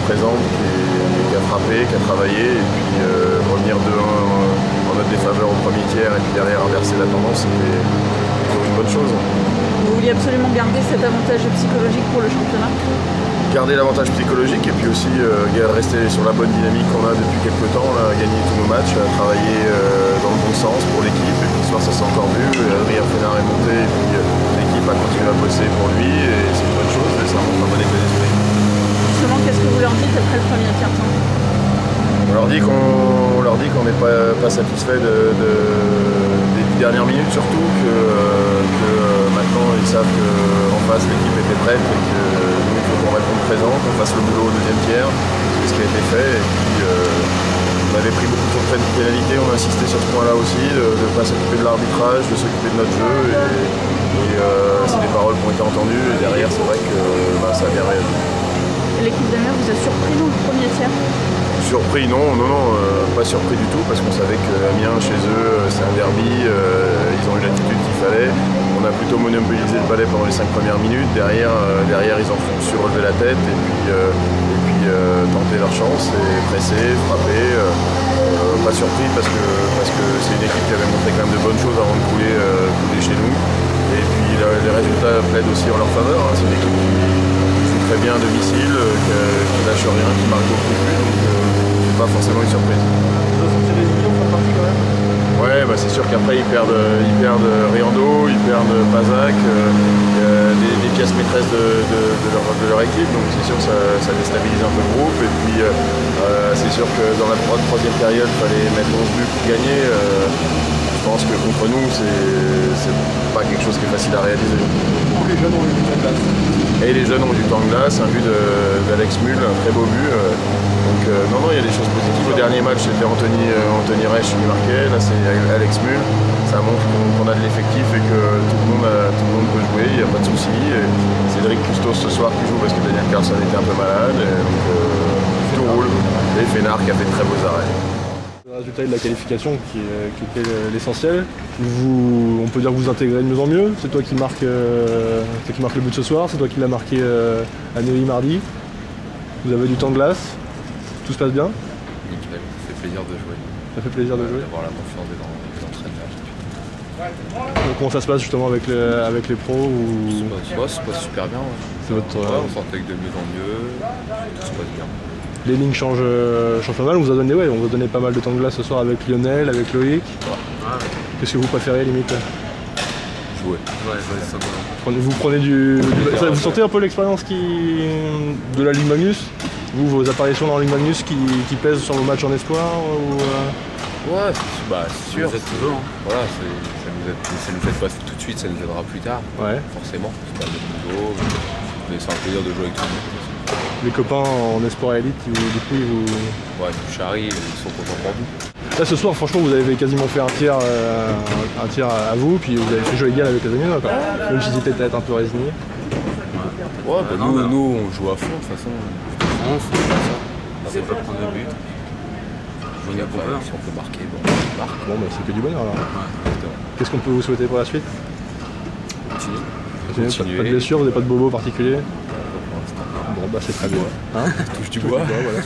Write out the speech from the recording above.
présente, qui a frappé, qui a travaillé, et puis revenir 2-1 en notre défaveur au premier tiers et puis derrière inverser la tendance, c'était plutôt une bonne chose. Vous vouliez absolument garder cet avantage psychologique pour le championnat? Garder l'avantage psychologique et puis aussi rester sur la bonne dynamique qu'on a depuis quelques temps, là, gagner tous nos matchs, travailler dans le bon sens pour l'équipe. Et puis ce soir ça s'est encore vu, Adrien Fénard est monté et puis l'équipe a continué à bosser pour lui et c'est une bonne chose et ça montre un bon état d'esprit. Justement, qu'est-ce que vous leur dites après le premier tiers-temps? On leur dit qu'on n'est pas satisfait des dernières minutes, surtout que maintenant ils savent qu'en face l'équipe était prête et que nous il faut qu'on réponde présent, qu'on fasse le boulot au deuxième tiers, c'est ce qui a été fait. Et puis on avait pris beaucoup trop de pénalités, on a insisté sur ce point-là aussi, de ne pas s'occuper de l'arbitrage, de s'occuper de notre jeu. Et c'est des paroles qui ont été entendues et derrière c'est vrai que ça a bien réagi. L'équipe d'Amiens vous a surpris dans le premier tiers? Surpris, non, pas surpris du tout parce qu'on savait qu'Amiens chez eux c'est un derby, ils ont eu l'attitude qu'il fallait. On a plutôt monopolisé le palais pendant les 5 premières minutes, derrière ils ont su relever la tête et puis tenter leur chance et presser, frapper. Pas surpris parce que c'est une équipe qui avait montré quand même de bonnes choses avant de couler chez nous. Et puis les résultats plaident aussi en leur faveur, hein. C'est une équipe qui joue très bien à domicile, qui lâche rien, qui marque beaucoup de buts. Pas forcément une surprise. Ouais, c'est sûr qu'après ils perdent Riando, ils perdent Bazac, des pièces maîtresses de leur équipe, donc c'est sûr que ça déstabilise un peu le groupe. Et puis c'est sûr que dans la troisième période, il fallait mettre 11 buts pour gagner. Je pense que contre nous, c'est pas quelque chose qui est facile à réaliser. Les jeunes ont eu du temps de glace. Et les jeunes ont du temps de glace, un but d'Alex Mull, un très beau but. Donc non, il y a des choses positives. Au dernier match, c'était Anthony Reich qui marquait, là c'est Alex Mull. Ça montre qu'on a de l'effectif et que tout le monde peut jouer, il n'y a pas de souci. Cédric Custos ce soir qui joue parce que Daniel Carlson était un peu malade. Donc tout roule. Et Fénard qui a fait de très beaux arrêts. Le résultat de la qualification qui était l'essentiel. On peut dire que vous intégrez de mieux en mieux. C'est toi qui marque le but ce soir, c'est toi qui l'as marqué à Neuilly mardi. Vous avez du temps de glace, tout se passe bien? Nickel, ça fait plaisir de jouer. Ça fait plaisir de jouer. D'avoir la confiance des entraîneurs. Donc, comment ça se passe justement avec les pros ou... Ça se passe super bien. Ouais. C'est votre... on s'intègre de mieux en mieux, tout se passe bien. Les lignes changent pas mal, on vous a donné pas mal de temps de glace ce soir avec Lionel, avec Loïc. Qu'est-ce que vous préférez limite? Jouer. Ouais, simplement. Vous prenez vous sentez un peu l'expérience de la Ligue Magnus? Vos apparitions dans la Ligue Magnus qui pèsent sur vos matchs en espoir ou... Ouais, c'est sûr. Ça nous aide toujours. Hein. Voilà, ça nous aide pas tout de suite, ça nous aidera plus tard. Ouais. Forcément, c'est pas le même niveau, mais c'est un plaisir de jouer avec tout le monde. Les copains en espoir élite, du coup, ils vous... Ouais, Chari, ils sont contents pour nous. Là, ce soir, franchement, vous avez quasiment fait un tiers à vous, puis vous avez fait jeu égal avec les Amiens, même s'ils étaient peut-être un peu résignés. Ouais, nous, on joue à fond, de toute façon. C'est comme ça. On peut prendre le but. Si on peut marquer, on marque. Bon, c'est que du bonheur, alors. Ouais, qu'est-ce qu'on peut vous souhaiter pour la suite? Continuer. Pas de blessure, vous n'avez pas de bobo particulier? Pour l'instant. Bon, c'est très bien. Touche du bois. Voilà.